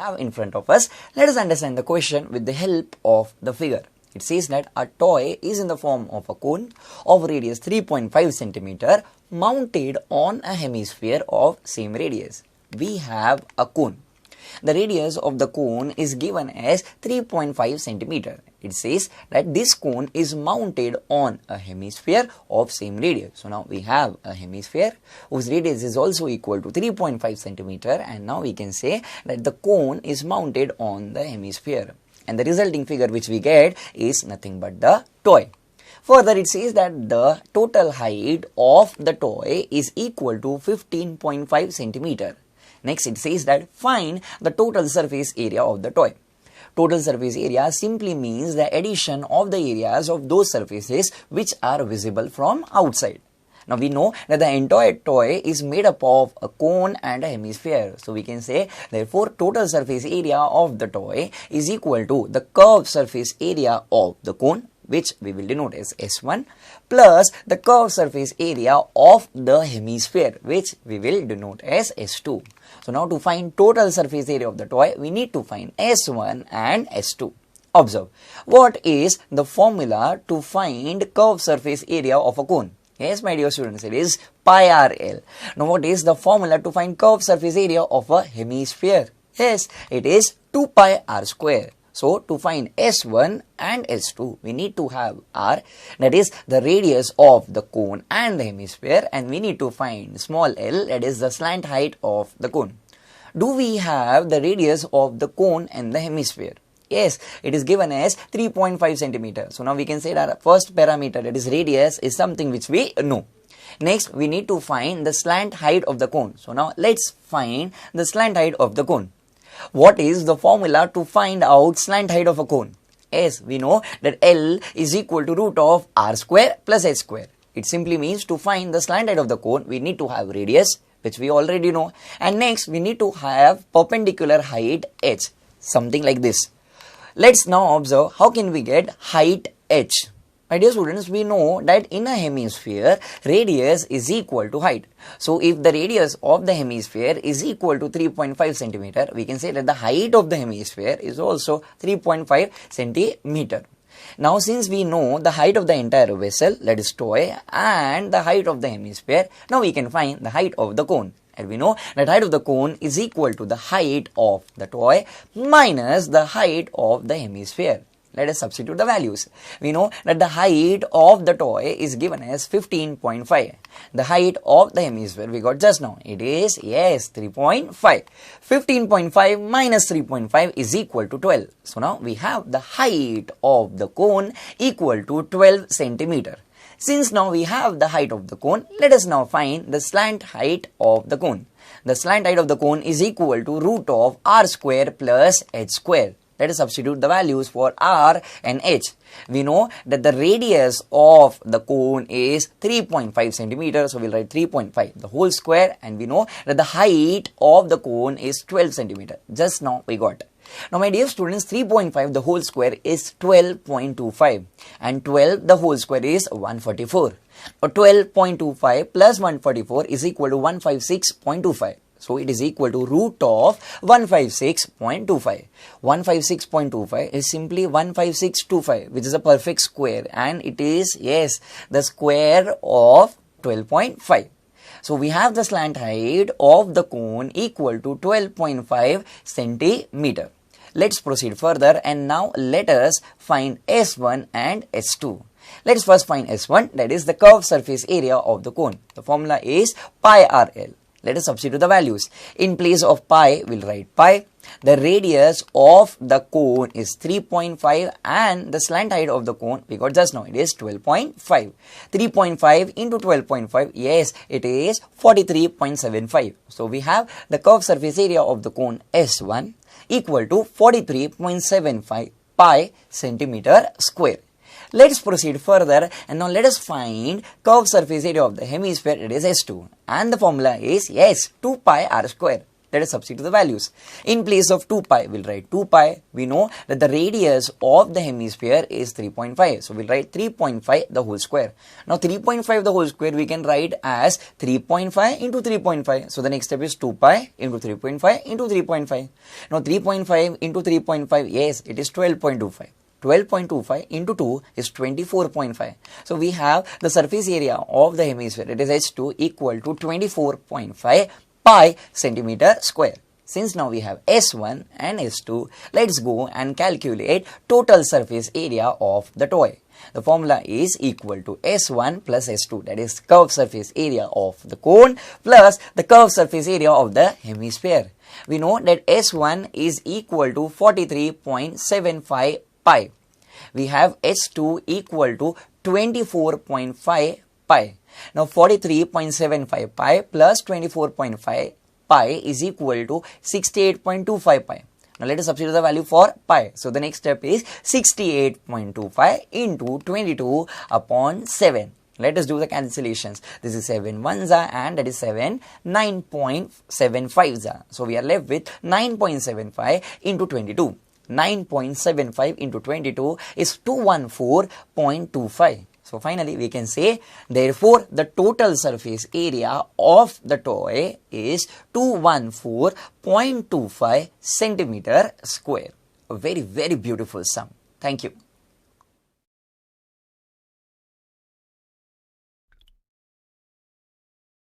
have in front of us, let us understand the question with the help of the figure. It says that a toy is in the form of a cone of radius 3.5 centimeter mounted on a hemisphere of same radius. We have a cone. The radius of the cone is given as 3.5 centimeter. It says that this cone is mounted on a hemisphere of same radius. So now we have a hemisphere whose radius is also equal to 3.5 centimeter, and now we can say that the cone is mounted on the hemisphere. And the resulting figure which we get is nothing but the toy. Further, it says that the total height of the toy is equal to 15.5 centimeter. Next, it says that find the total surface area of the toy. Total surface area simply means the addition of the areas of those surfaces which are visible from outside. Now we know that the entire toy is made up of a cone and a hemisphere. So we can say therefore total surface area of the toy is equal to the curved surface area of the cone, which we will denote as S1, plus the curved surface area of the hemisphere, which we will denote as S2. So now to find total surface area of the toy, we need to find S1 and S2. Observe, what is the formula to find curved surface area of a cone? Yes, my dear students, it is pi RL. Now what is the formula to find curved surface area of a hemisphere? Yes, it is 2 pi r square. So to find S1 and S2, we need to have R, that is the radius of the cone and the hemisphere, and we need to find small l, that is the slant height of the cone. Do we have the radius of the cone and the hemisphere? Yes, it is given as 3.5 centimeter. So now we can say that our first parameter, that is radius, is something which we know. Next, we need to find the slant height of the cone. So now let's find the slant height of the cone. What is the formula to find out slant height of a cone? Yes, we know that L is equal to root of r square plus h square. It simply means to find the slant height of the cone, we need to have radius, which we already know. And next, we need to have perpendicular height h, something like this. Let's now observe how can we get height h. My dear students, we know that in a hemisphere, radius is equal to height. So if the radius of the hemisphere is equal to 3.5 centimeter, we can say that the height of the hemisphere is also 3.5 centimeter. Now since we know the height of the entire vessel, that is toy, and the height of the hemisphere, now we can find the height of the cone. And we know that height of the cone is equal to the height of the toy minus the height of the hemisphere. Let us substitute the values. We know that the height of the toy is given as 15.5. The height of the hemisphere we got just now. It is, yes, 3.5. 15.5 minus 3.5 is equal to 12. So now we have the height of the cone equal to 12 centimeter. Since now we have the height of the cone, let us now find the slant height of the cone. The slant height of the cone is equal to root of r square plus h square. Let us substitute the values for r and h. We know that the radius of the cone is 3.5 centimeters, so we'll write 3.5 the whole square, and we know that the height of the cone is 12 centimeters. Just now we got. Now my dear students, 3.5 the whole square is 12.25, and 12 the whole square is 144. Or 12.25 plus 144 is equal to 156.25. So it is equal to root of 156.25. 156.25 is simply 15625, which is a perfect square, and it is, yes, the square of 12.5. So we have the slant height of the cone equal to 12.5 centimeter. Let's proceed further, and now let us find S1 and S2. Let's first find S1, that is the curved surface area of the cone. The formula is pi RL. Let us substitute the values. In place of pi, we'll write pi. The radius of the cone is 3.5, and the slant height of the cone we got just now, it is 12.5. 3.5 into 12.5, yes, it is 43.75. So we have the curved surface area of the cone S1 equal to 43.75 pi centimeter square. Let's proceed further, and now let us find curved surface area of the hemisphere, it is S2, and the formula is, yes, 2 pi r square. Let us substitute the values. In place of 2 pi, we'll write 2 pi. We know that the radius of the hemisphere is 3.5. So we'll write 3.5 the whole square. Now 3.5 the whole square we can write as 3.5 into 3.5. So the next step is 2 pi into 3.5 into 3.5. Now 3.5 into 3.5, yes, it is 12.25. 12.25 into 2 is 24.5. So we have the surface area of the hemisphere, it is H2, equal to 24.5 pi centimeter square. Since now we have S1 and S2, let's go and calculate total surface area of the toy. The formula is equal to S1 plus S2, that is curved surface area of the cone plus the curved surface area of the hemisphere. We know that S1 is equal to 43.75 pi. We have H2 equal to 24.5 pi. Now 43.75 pi plus 24.5 pi is equal to 68.25 pi. Now let us substitute the value for pi. So the next step is 68.25 into 22 upon 7. Let us do the cancellations. This is 7 ones and that is 7 9.75. So we are left with 9.75 into 22. 9.75 into 22 is 214.25. So finally we can say, therefore the total surface area of the toy is 214.25 centimeter square. A very, very beautiful sum. Thank you.